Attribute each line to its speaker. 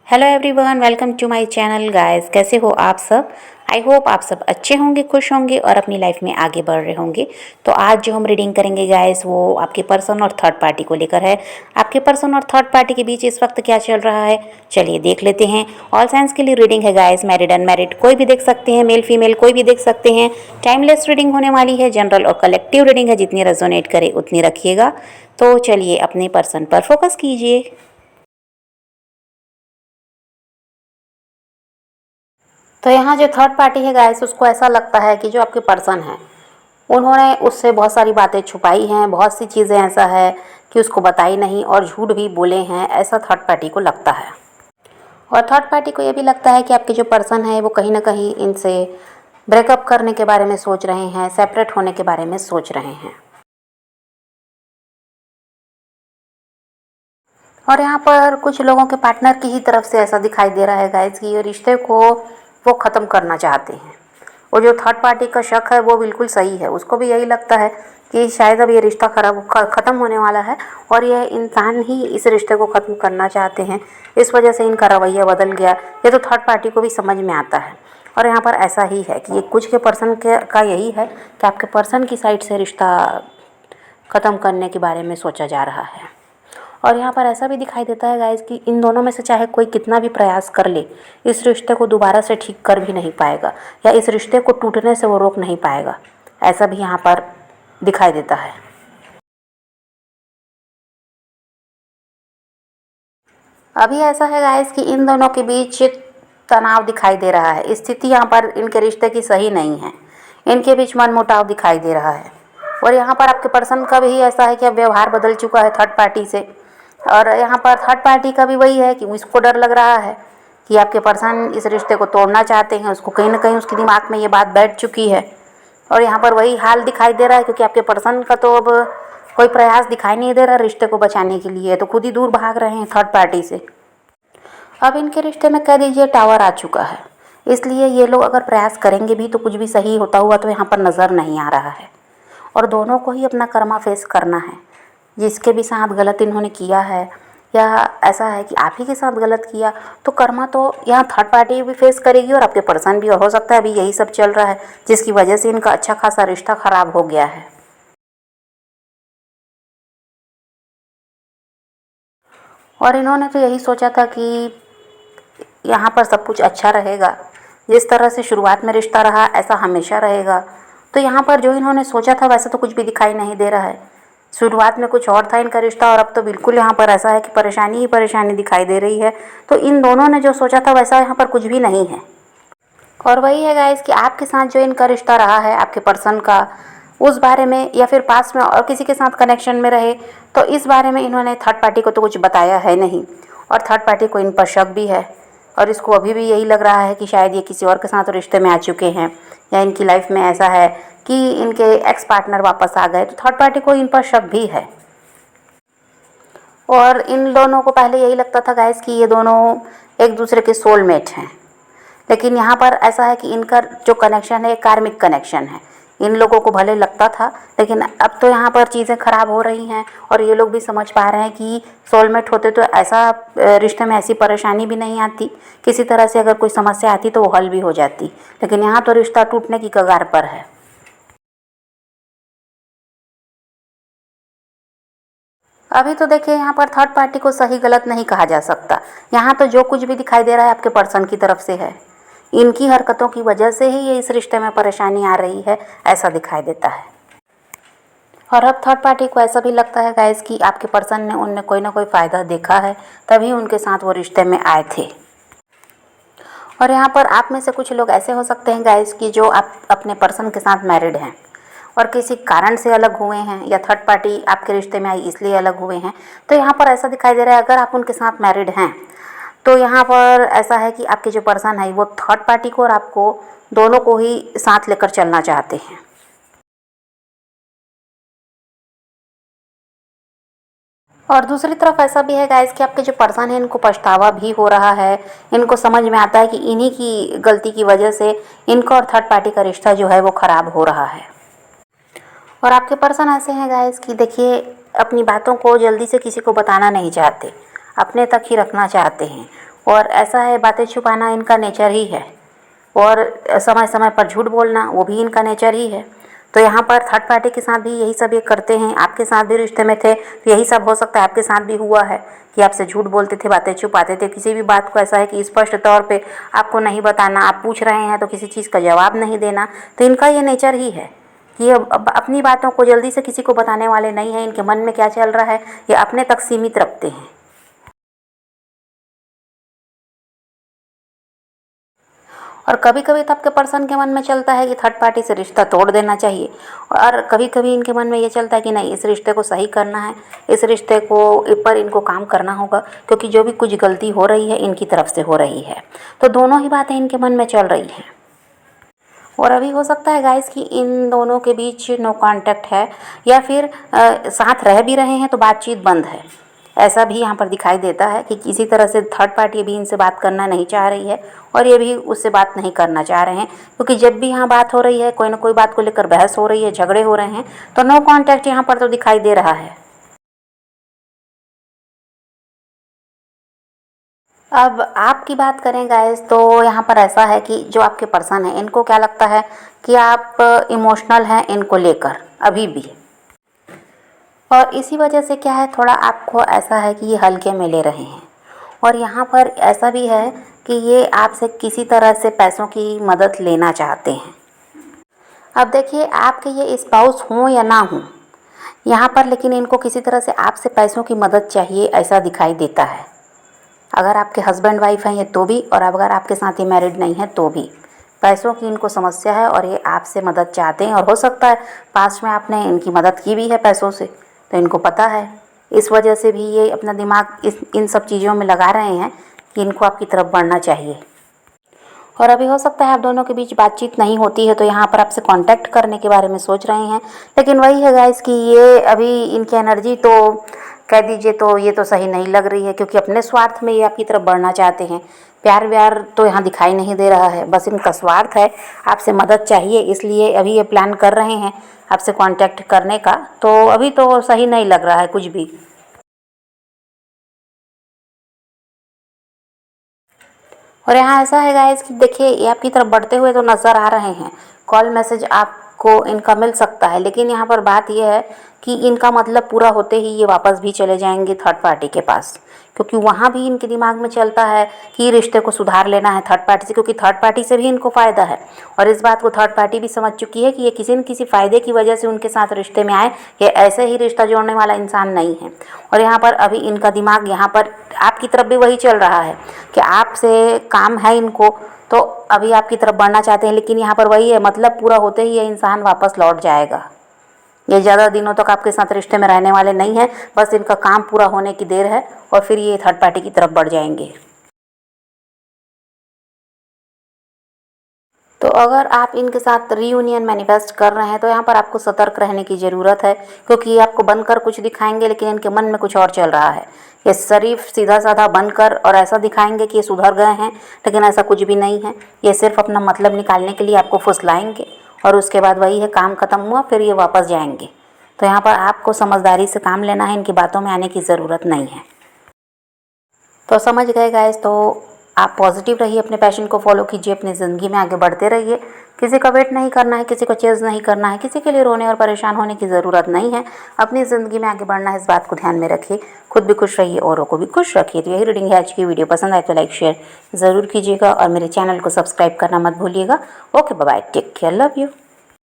Speaker 1: Hello everyone, welcome to my channel guys. कैसे हो आप सब? आई होप आप सब अच्छे होंगे, खुश होंगे और अपनी लाइफ में आगे बढ़ रहे होंगे। तो आज जो हम रीडिंग करेंगे गाइस वो आपके पर्सन और थर्ड पार्टी को लेकर है। आपके पर्सन और थर्ड पार्टी के बीच इस वक्त क्या चल रहा है, चलिए देख लेते हैं। ऑल साइंस के लिए रीडिंग है गाइस, मैरिड अनमैरिड कोई भी देख सकते हैं, मेल फीमेल कोई भी देख सकते हैं। टाइमलेस रीडिंग होने वाली है, जनरल और कलेक्टिव रीडिंग है, जितनी रेजोनेट करे उतनी रखिएगा। तो चलिए अपने पर्सन पर फोकस कीजिए। तो यहाँ जो थर्ड पार्टी है गाइस, उसको ऐसा लगता है कि जो आपके पर्सन है उन्होंने उससे बहुत सारी बातें छुपाई हैं, बहुत सी चीज़ें ऐसा है कि उसको बताई नहीं और झूठ भी बोले हैं, ऐसा थर्ड पार्टी को लगता है। और थर्ड पार्टी को ये भी लगता है कि आपके जो पर्सन है वो कहीं ना कहीं इनसे ब्रेकअप करने के बारे में सोच रहे हैं, सेपरेट होने के बारे में सोच रहे हैं। और यहाँ पर कुछ लोगों के पार्टनर की ही तरफ से ऐसा दिखाई दे रहा है गाइस कि ये रिश्ते को वो ख़त्म करना चाहते हैं। और जो थर्ड पार्टी का शक है वो बिल्कुल सही है, उसको भी यही लगता है कि शायद अब ये रिश्ता ख़त्म होने वाला है और यह इंसान ही इस रिश्ते को ख़त्म करना चाहते हैं। इस वजह से इनका रवैया बदल गया, ये तो थर्ड पार्टी को भी समझ में आता है। और यहाँ पर ऐसा ही है कि ये कुछ के पर्सन के का यही है कि आपके पर्सन की साइड से रिश्ता ख़त्म करने के बारे में सोचा जा रहा है। और यहाँ पर ऐसा भी दिखाई देता है गाइस कि इन दोनों में से चाहे कोई कितना भी प्रयास कर ले, इस रिश्ते को दोबारा से ठीक कर भी नहीं पाएगा या इस रिश्ते को टूटने से वो रोक नहीं पाएगा, ऐसा भी यहाँ पर दिखाई देता है। अभी ऐसा है गाइस कि इन दोनों के बीच तनाव दिखाई दे रहा है, स्थिति यहाँ पर इनके रिश्ते की सही नहीं है, इनके बीच मनमुटाव दिखाई दे रहा है। और यहाँ पर आपके पर्सन का भी ऐसा है कि अब व्यवहार बदल चुका है थर्ड पार्टी से। और यहाँ पर थर्ड पार्टी का भी वही है कि उसको डर लग रहा है कि आपके पर्सन इस रिश्ते को तोड़ना चाहते हैं, उसको कहीं ना कहीं उसके दिमाग में ये बात बैठ चुकी है। और यहाँ पर वही हाल दिखाई दे रहा है क्योंकि आपके पर्सन का तो अब कोई प्रयास दिखाई नहीं दे रहा रिश्ते को बचाने के लिए, तो खुद ही दूर भाग रहे हैं थर्ड पार्टी से। अब इनके रिश्ते में कह दीजिए टावर आ चुका है, इसलिए ये लोग अगर प्रयास करेंगे भी तो कुछ भी सही होता हुआ तो यहाँ पर नज़र नहीं आ रहा है। और दोनों को ही अपना कर्मा फेस करना है, जिसके भी साथ गलत इन्होंने किया है या ऐसा है कि आप ही के साथ गलत किया, तो कर्मा तो यहाँ थर्ड पार्टी भी फेस करेगी और आपके पर्सन भी। और हो सकता है अभी यही सब चल रहा है जिसकी वजह से इनका अच्छा खासा रिश्ता खराब हो गया है। और इन्होंने तो यही सोचा था कि यहाँ पर सब कुछ अच्छा रहेगा, जिस तरह से शुरुआत में रिश्ता रहा ऐसा हमेशा रहेगा। तो यहाँ पर जो इन्होंने सोचा था वैसा तो कुछ भी दिखाई नहीं दे रहा है। शुरुआत में कुछ और था इनका रिश्ता और अब तो बिल्कुल यहाँ पर ऐसा है कि परेशानी ही परेशानी दिखाई दे रही है। तो इन दोनों ने जो सोचा था वैसा यहाँ पर कुछ भी नहीं है। और वही है गाइस कि आपके साथ जो इनका रिश्ता रहा है आपके पर्सन का, उस बारे में या फिर पास में और किसी के साथ कनेक्शन में रहे, तो इस बारे में इन्होंने थर्ड पार्टी को तो कुछ बताया है नहीं। और थर्ड पार्टी को इन पर शक भी है और इसको अभी भी यही लग रहा है कि शायद ये किसी और के साथ रिश्ते में आ चुके हैं या इनकी लाइफ में ऐसा है कि इनके एक्स पार्टनर वापस आ गए। तो थर्ड पार्टी को इन पर शक भी है। और इन दोनों को पहले यही लगता था गाइस कि ये दोनों एक दूसरे के सोलमेट हैं, लेकिन यहाँ पर ऐसा है कि इनका जो कनेक्शन है कार्मिक कनेक्शन है। इन लोगों को भले लगता था, लेकिन अब तो यहाँ पर चीज़ें ख़राब हो रही हैं और ये लोग भी समझ पा रहे हैं कि सोलमेट होते तो ऐसा रिश्ते में ऐसी परेशानी भी नहीं आती, किसी तरह से अगर कोई समस्या आती तो वो हल भी हो जाती। लेकिन यहाँ तो रिश्ता टूटने की कगार पर है। अभी तो देखिए यहाँ पर थर्ड पार्टी को सही गलत नहीं कहा जा सकता, यहाँ तो जो कुछ भी दिखाई दे रहा है आपके पर्सन की तरफ से है। इनकी हरकतों की वजह से ही ये इस रिश्ते में परेशानी आ रही है, ऐसा दिखाई देता है। और अब थर्ड पार्टी को ऐसा भी लगता है गाइस कि आपके पर्सन ने उनने कोई ना कोई फ़ायदा देखा है, तभी उनके साथ वो रिश्ते में आए थे। और यहाँ पर आप में से कुछ लोग ऐसे हो सकते हैं गाइस कि जो आप अपने पर्सन के साथ मैरिड हैं और किसी कारण से अलग हुए हैं या थर्ड पार्टी आपके रिश्ते में आई इसलिए अलग हुए हैं। तो यहाँ पर ऐसा दिखाई दे रहा है अगर आप उनके साथ मैरिड हैं तो यहाँ पर ऐसा है कि आपके जो पर्सन है वो थर्ड पार्टी को और आपको दोनों को ही साथ लेकर चलना चाहते हैं। और दूसरी तरफ ऐसा भी है गाइस कि आपके जो पर्सन है इनको पछतावा भी हो रहा है, इनको समझ में आता है कि इन्हीं की गलती की वजह से इनका और थर्ड पार्टी का रिश्ता जो है वो ख़राब हो रहा है। और आपके पर्सन ऐसे हैं गाइस कि देखिए अपनी बातों को जल्दी से किसी को बताना नहीं चाहते, अपने तक ही रखना चाहते हैं। और ऐसा है, बातें छुपाना इनका नेचर ही है, और समय समय पर झूठ बोलना वो भी इनका नेचर ही है। तो यहाँ पर थर्ड पार्टी के साथ भी यही सब ये करते हैं। आपके साथ भी रिश्ते में थे तो यही सब हो सकता है आपके साथ भी हुआ है कि आपसे झूठ बोलते थे, बातें छुपाते थे। किसी भी बात को ऐसा है कि स्पष्ट तौर पे आपको नहीं बताना, आप पूछ रहे हैं तो किसी चीज़ का जवाब नहीं देना। तो इनका ये नेचर ही है कि ये अपनी बातों को जल्दी से किसी को बताने वाले नहीं हैं। इनके मन में क्या चल रहा है ये अपने तक सीमित रखते हैं। और कभी कभी तो आपके पर्सन के मन में चलता है कि थर्ड पार्टी से रिश्ता तोड़ देना चाहिए, और कभी कभी इनके मन में ये चलता है कि नहीं, इस रिश्ते को सही करना है, इस रिश्ते को पर इनको काम करना होगा, क्योंकि जो भी कुछ गलती हो रही है इनकी तरफ से हो रही है। तो दोनों ही बातें इनके मन में चल रही हैं। और अभी हो सकता है गाइस कि इन दोनों के बीच नो कांटेक्ट है, या फिर साथ रह भी रहे हैं तो बातचीत बंद है। ऐसा भी यहाँ पर दिखाई देता है कि किसी तरह से थर्ड पार्टी भी इनसे बात करना नहीं चाह रही है, और ये भी उससे बात नहीं करना चाह रहे हैं, क्योंकि जब भी यहाँ बात हो रही है, कोई ना कोई बात को लेकर बहस हो रही है, झगड़े हो रहे हैं, तो नो कांटेक्ट यहाँ पर तो दिखाई दे रहा है। अब आपकी बात करें गाइस, तो यहाँ पर ऐसा है कि जो आपके पर्सन है इनको क्या लगता है कि आप इमोशनल हैं इनको लेकर अभी भी, और इसी वजह से क्या है, थोड़ा आपको ऐसा है कि ये हल्के में ले रहे हैं। और यहाँ पर ऐसा भी है कि ये आपसे किसी तरह से पैसों की मदद लेना चाहते हैं। अब देखिए, आपके ये स्पाउस हों या ना हों यहाँ पर, लेकिन इनको किसी तरह से आपसे पैसों की मदद चाहिए, ऐसा दिखाई देता है। अगर आपके हस्बैंड वाइफ हैं ये तो भी, और अगर आपके साथ ये मैरिड नहीं है तो भी पैसों की इनको समस्या है, और ये आपसे मदद चाहते हैं। और हो सकता है पास्ट में आपने इनकी मदद की भी है पैसों से, तो इनको पता है। इस वजह से भी ये अपना दिमाग इन सब चीज़ों में लगा रहे हैं कि इनको आपकी तरफ बढ़ना चाहिए। और अभी हो सकता है आप दोनों के बीच बातचीत नहीं होती है, तो यहाँ पर आपसे कांटेक्ट करने के बारे में सोच रहे हैं। लेकिन वही है गाइस कि ये अभी इनकी एनर्जी तो कह दीजिए तो ये तो सही नहीं लग रही है, क्योंकि अपने स्वार्थ में ये आपकी तरफ बढ़ना चाहते हैं। प्यार व्यार तो यहाँ दिखाई नहीं दे रहा है, बस इनका स्वार्थ है, आपसे मदद चाहिए, इसलिए अभी ये प्लान कर रहे हैं आपसे कांटेक्ट करने का। तो अभी तो सही नहीं लग रहा है कुछ भी। और यहाँ ऐसा है गाइस कि देखिए, ये आपकी तरफ बढ़ते हुए तो नज़र आ रहे हैं, कॉल मैसेज आपको इनका मिल सकता है। लेकिन यहाँ पर बात यह है कि इनका मतलब पूरा होते ही ये वापस भी चले जाएंगे थर्ड पार्टी के पास, क्योंकि वहाँ भी इनके दिमाग में चलता है कि रिश्ते को सुधार लेना है थर्ड पार्टी से, क्योंकि थर्ड पार्टी से भी इनको फ़ायदा है। और इस बात को थर्ड पार्टी भी समझ चुकी है कि ये किसी न किसी फ़ायदे की वजह से उनके साथ रिश्ते में आए, ये ऐसे ही रिश्ता जोड़ने वाला इंसान नहीं है। और यहाँ पर अभी इनका दिमाग यहाँ पर आपकी तरफ भी वही चल रहा है कि आपसे काम है इनको, तो अभी आपकी तरफ बढ़ना चाहते हैं। लेकिन यहाँ पर वही है, मतलब पूरा होते ही ये इंसान वापस लौट जाएगा। ये ज़्यादा दिनों तक आपके साथ रिश्ते में रहने वाले नहीं हैं, बस इनका काम पूरा होने की देर है, और फिर ये थर्ड पार्टी की तरफ बढ़ जाएंगे। तो अगर आप इनके साथ रीयूनियन मैनिफेस्ट कर रहे हैं तो यहाँ पर आपको सतर्क रहने की ज़रूरत है, क्योंकि ये आपको बनकर कुछ दिखाएंगे लेकिन इनके मन में कुछ और चल रहा है। ये शरीफ सीधा साधा बनकर और ऐसा दिखाएंगे कि ये सुधर गए हैं, लेकिन ऐसा कुछ भी नहीं है। ये सिर्फ अपना मतलब निकालने के लिए आपको फुसलाएंगे, और उसके बाद वही है, काम ख़त्म हुआ फिर ये वापस जाएंगे। तो यहाँ पर आपको समझदारी से काम लेना है, इनकी बातों में आने की ज़रूरत नहीं है। तो समझ गए गाइस, तो आप पॉजिटिव रहिए, अपने पैशन को फॉलो कीजिए, अपनी ज़िंदगी में आगे बढ़ते रहिए। किसी का वेट नहीं करना है, किसी को चेज़ नहीं करना है, किसी के लिए रोने और परेशान होने की ज़रूरत नहीं है। अपनी ज़िंदगी में आगे बढ़ना है, इस बात को ध्यान में रखिए। खुद भी खुश रहिए, औरों को भी खुश रखिए। तो यही रीडिंग है आज की। वीडियो पसंद आए तो लाइक शेयर ज़रूर कीजिएगा, और मेरे चैनल को सब्सक्राइब करना मत भूलिएगा। Okay, bye bye, take care, love you.